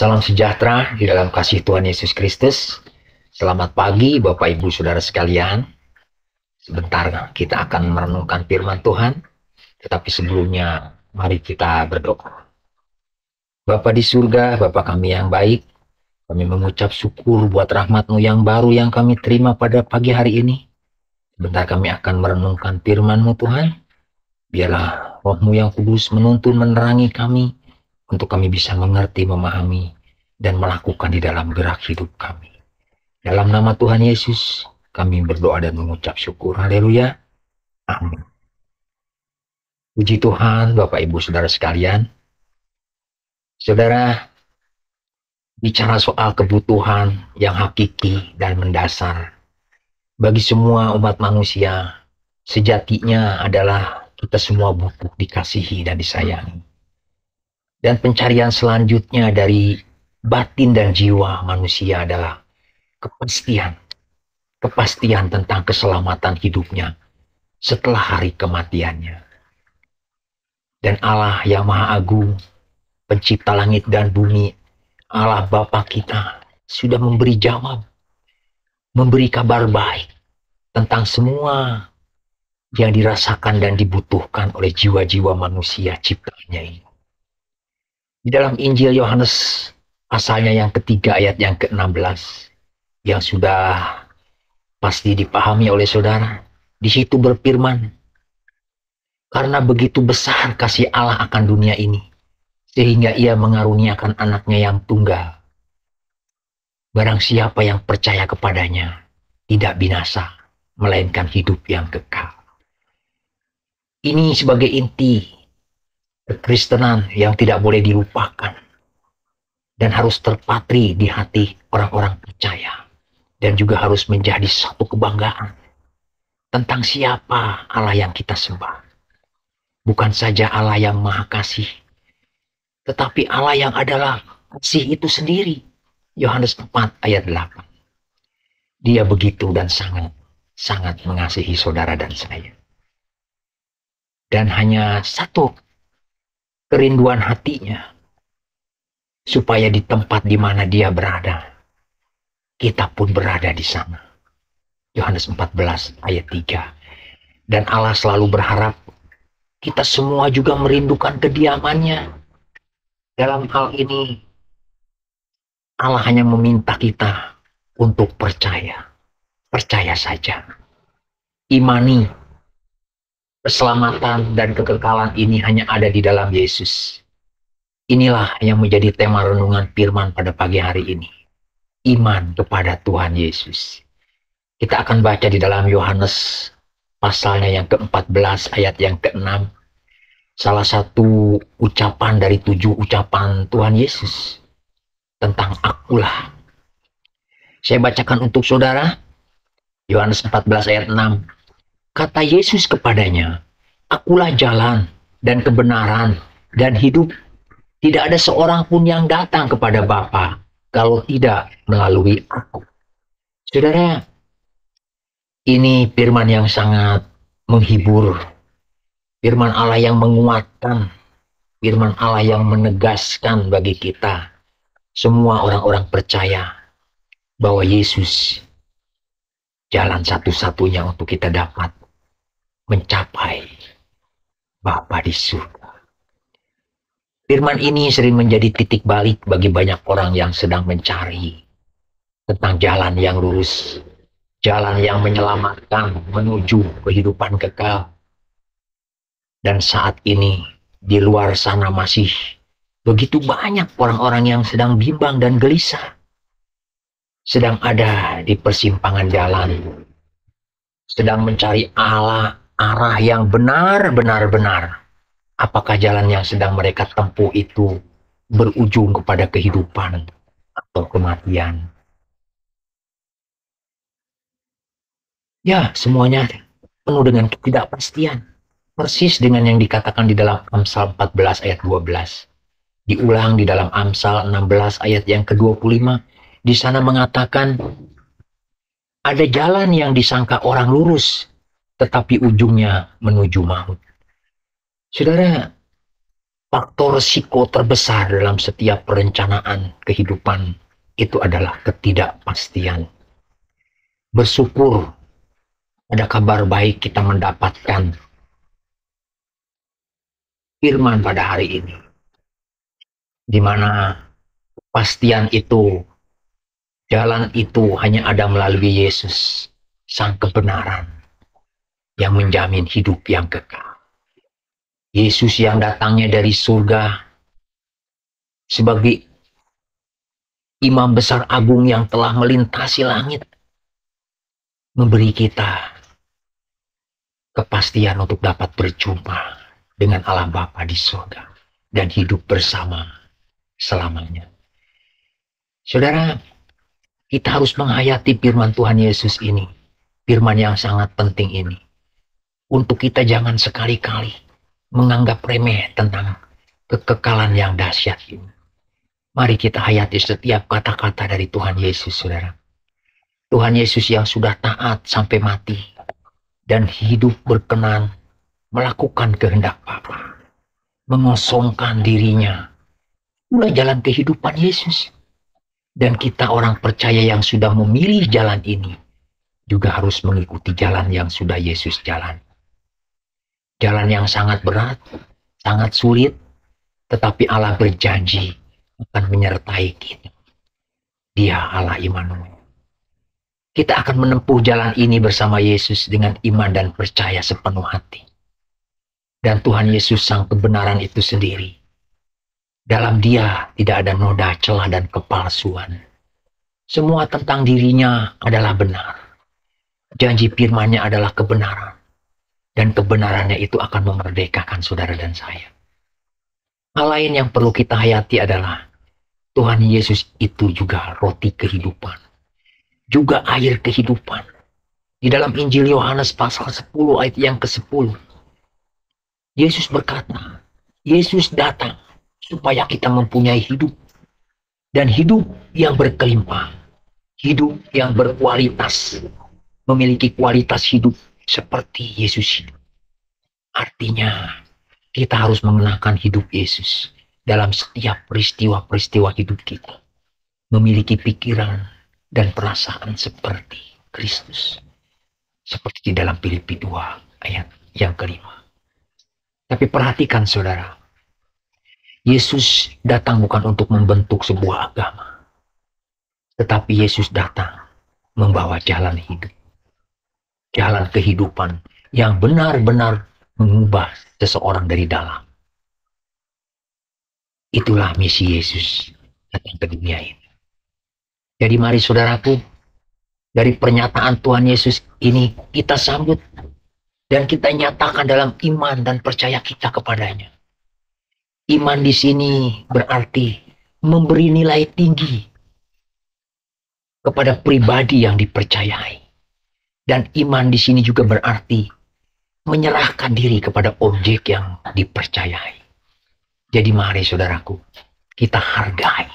Salam sejahtera di dalam kasih Tuhan Yesus Kristus. Selamat pagi Bapak Ibu Saudara sekalian. Sebentar kita akan merenungkan firman Tuhan. Tetapi sebelumnya mari kita berdoa. Bapa di surga, Bapa kami yang baik, kami mengucap syukur buat rahmat-Mu yang baru yang kami terima pada pagi hari ini. Sebentar kami akan merenungkan firman-Mu Tuhan. Biarlah Roh-Mu yang kudus menuntun menerangi kami, untuk kami bisa mengerti, memahami, dan melakukan di dalam gerak hidup kami. Dalam nama Tuhan Yesus, kami berdoa dan mengucap syukur. Haleluya. Amin. Puji Tuhan, Bapak Ibu Saudara sekalian. Saudara, bicara soal kebutuhan yang hakiki dan mendasar bagi semua umat manusia, sejatinya adalah kita semua butuh dikasihi dan disayangi. Dan pencarian selanjutnya dari batin dan jiwa manusia adalah kepastian. Kepastian tentang keselamatan hidupnya setelah hari kematiannya. Dan Allah yang Maha Agung, pencipta langit dan bumi, Allah Bapa kita, sudah memberi jawab, memberi kabar baik tentang semua yang dirasakan dan dibutuhkan oleh jiwa-jiwa manusia ciptaannya ini. Di dalam Injil Yohanes pasalnya yang ketiga ayat yang ke-16 yang sudah pasti dipahami oleh saudara, di situ berfirman, karena begitu besar kasih Allah akan dunia ini, sehingga ia mengaruniakan anaknya yang tunggal. Barang siapa yang percaya kepadanya tidak binasa, melainkan hidup yang kekal. Ini sebagai inti kekristenan yang tidak boleh dilupakan dan harus terpatri di hati orang-orang percaya, dan juga harus menjadi satu kebanggaan tentang siapa Allah yang kita sembah. Bukan saja Allah yang Maha Kasih, tetapi Allah yang adalah kasih itu sendiri. Yohanes 4 ayat 8. Dia begitu dan sangat mengasihi saudara dan saya. Dan hanya satu kerinduan hatinya, supaya di tempat di mana dia berada, kita pun berada di sana. Yohanes 14 ayat 3. Dan Allah selalu berharap kita semua juga merindukan kediamannya. Dalam hal ini, Allah hanya meminta kita untuk percaya. Percaya saja. Imani keselamatan dan kekekalan ini hanya ada di dalam Yesus. Inilah yang menjadi tema renungan firman pada pagi hari ini. Iman kepada Tuhan Yesus. Kita akan baca di dalam Yohanes pasalnya yang ke-14 ayat yang ke-6. Salah satu ucapan dari 7 ucapan Tuhan Yesus tentang akulah. Saya bacakan untuk saudara. Yohanes 14 ayat 6. Kata Yesus kepadanya, akulah jalan dan kebenaran dan hidup. Tidak ada seorang pun yang datang kepada Bapa kalau tidak melalui aku. Saudara, ini firman yang sangat menghibur. Firman Allah yang menguatkan. Firman Allah yang menegaskan bagi kita, semua orang-orang percaya, bahwa Yesus jalan satu-satunya untuk kita dapat mencapai Bapa di surga. Firman ini sering menjadi titik balik bagi banyak orang yang sedang mencari tentang jalan yang lurus, jalan yang menyelamatkan menuju kehidupan kekal. Dan saat ini di luar sana masih begitu banyak orang-orang yang sedang bimbang dan gelisah, sedang ada di persimpangan jalan, sedang mencari arah yang benar. Apakah jalan yang sedang mereka tempuh itu berujung kepada kehidupan atau kematian? Ya, semuanya penuh dengan ketidakpastian. Persis dengan yang dikatakan di dalam Amsal 14 ayat 12. Diulang di dalam Amsal 16 ayat yang ke-25. Di sana mengatakan, ada jalan yang disangka orang lurus, tetapi ujungnya menuju maut. Saudara, faktor risiko terbesar dalam setiap perencanaan kehidupan itu adalah ketidakpastian. Bersyukur ada kabar baik kita mendapatkan firman pada hari ini, di mana kepastian itu, jalan itu hanya ada melalui Yesus, Sang kebenaran yang menjamin hidup yang kekal. Yesus yang datangnya dari surga sebagai Imam Besar Agung yang telah melintasi langit, memberi kita kepastian untuk dapat berjumpa dengan Allah Bapa di surga dan hidup bersama selamanya. Saudara, kita harus menghayati firman Tuhan Yesus ini, firman yang sangat penting ini, untuk kita jangan sekali-kali menganggap remeh tentang kekekalan yang dahsyat ini. Mari kita hayati setiap kata-kata dari Tuhan Yesus, saudara. Tuhan Yesus yang sudah taat sampai mati dan hidup berkenan melakukan kehendak Bapa, mengosongkan dirinya. Itulah jalan kehidupan Yesus. Dan kita orang percaya yang sudah memilih jalan ini juga harus mengikuti jalan yang sudah Yesus jalan. Jalan yang sangat berat, sangat sulit, tetapi Allah berjanji akan menyertai kita. Dia Allah Immanuel. Kita akan menempuh jalan ini bersama Yesus dengan iman dan percaya sepenuh hati. Dan Tuhan Yesus Sang kebenaran itu sendiri, dalam Dia tidak ada noda, celah, dan kepalsuan. Semua tentang dirinya adalah benar. Janji firman-Nya adalah kebenaran. Dan kebenarannya itu akan memerdekakan saudara dan saya. Hal lain yang perlu kita hayati adalah Tuhan Yesus itu juga roti kehidupan. Juga air kehidupan. Di dalam Injil Yohanes pasal 10 ayat yang ke-10. Yesus berkata, Yesus datang supaya kita mempunyai hidup. Dan hidup yang berkelimpah. Hidup yang berkualitas. Memiliki kualitas hidup seperti Yesus hidup. Artinya, kita harus mengenakan hidup Yesus dalam setiap peristiwa-peristiwa hidup kita. Memiliki pikiran dan perasaan seperti Kristus. Seperti di dalam Filipi 2 ayat yang kelima. Tapi perhatikan saudara, Yesus datang bukan untuk membentuk sebuah agama. Tetapi Yesus datang membawa jalan hidup. Jalan kehidupan yang benar-benar mengubah seseorang dari dalam. Itulah misi Yesus datang ke dunia ini. Jadi mari saudaraku, dari pernyataan Tuhan Yesus ini kita sambut dan kita nyatakan dalam iman dan percaya kita kepadanya. Iman di sini berarti memberi nilai tinggi kepada pribadi yang dipercayai. Dan iman di sini juga berarti menyerahkan diri kepada objek yang dipercayai. Jadi mari saudaraku, kita hargai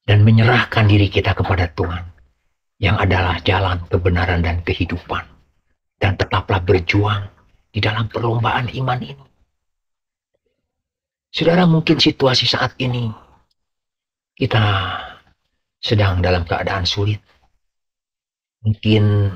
dan menyerahkan diri kita kepada Tuhan yang adalah jalan kebenaran dan kehidupan. Dan tetaplah berjuang di dalam perlombaan iman ini. Saudara, mungkin situasi saat ini kita sedang dalam keadaan sulit. Mungkin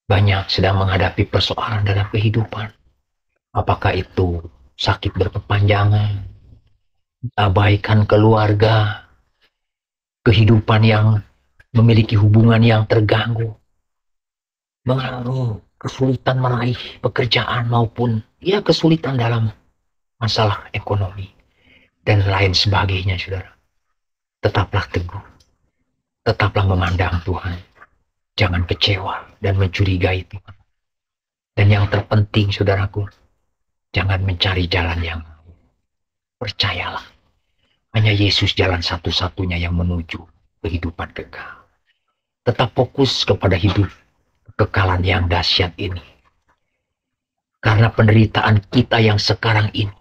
banyak sedang menghadapi persoalan dalam kehidupan. Apakah itu sakit berkepanjangan, abaikan keluarga, kehidupan yang memiliki hubungan yang terganggu, mengalami kesulitan meraih pekerjaan maupun ya kesulitan dalam masalah ekonomi dan lain sebagainya, saudara. Tetaplah teguh, tetaplah memandang Tuhan. Jangan kecewa dan mencurigai Tuhan. Dan yang terpenting, saudaraku, jangan mencari jalan yang lain. Percayalah, hanya Yesus jalan satu-satunya yang menuju kehidupan kekal. Tetap fokus kepada hidup kekekalan yang dahsyat ini. Karena penderitaan kita yang sekarang ini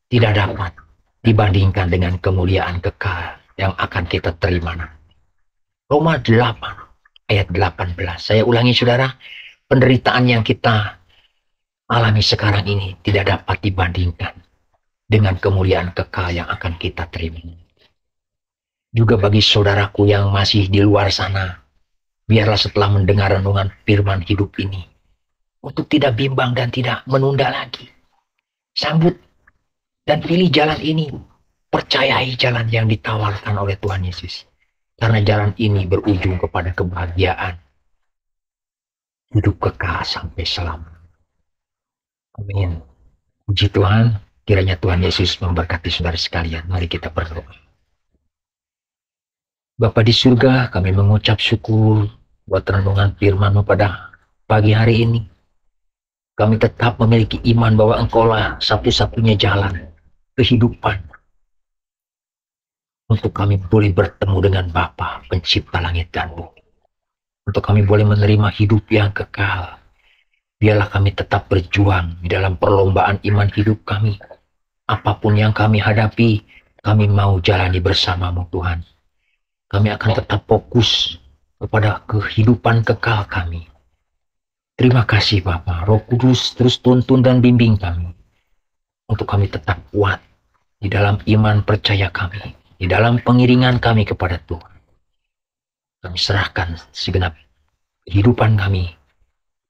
tidak dapat dibandingkan dengan kemuliaan kekal yang akan kita terima nanti. Roma 8 ayat 18. Saya ulangi saudara, penderitaan yang kita alami sekarang ini tidak dapat dibandingkan dengan kemuliaan kekal yang akan kita terima. Juga bagi saudaraku yang masih di luar sana, biarlah setelah mendengar renungan firman hidup ini, untuk tidak bimbang dan tidak menunda lagi. Sambut dan pilih jalan ini. Percayai jalan yang ditawarkan oleh Tuhan Yesus. Karena jalan ini berujung kepada kebahagiaan. Hidup kekal sampai selamanya. Amin. Puji Tuhan, kiranya Tuhan Yesus memberkati saudara sekalian. Mari kita berdoa. Bapa di surga, kami mengucap syukur buat renungan firman-Mu pada pagi hari ini. Kami tetap memiliki iman bahwa Engkaulah satu-satunya jalan kehidupan untuk kami boleh bertemu dengan Bapa pencipta langit dan bumi. Untuk kami boleh menerima hidup yang kekal. Biarlah kami tetap berjuang di dalam perlombaan iman hidup kami. Apapun yang kami hadapi, kami mau jalani bersama-Mu Tuhan. Kami akan tetap fokus kepada kehidupan kekal kami. Terima kasih Bapa, Roh Kudus terus tuntun dan bimbing kami. Untuk kami tetap kuat di dalam iman percaya kami. Di dalam pengiringan kami kepada Tuhan. Kami serahkan segenap kehidupan kami.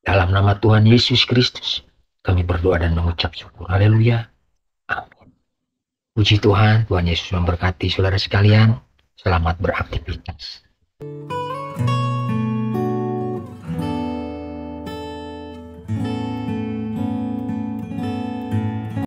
Dalam nama Tuhan Yesus Kristus. Kami berdoa dan mengucap syukur. Haleluya. Amin. Puji Tuhan, Tuhan Yesus memberkati saudara sekalian. Selamat beraktivitas.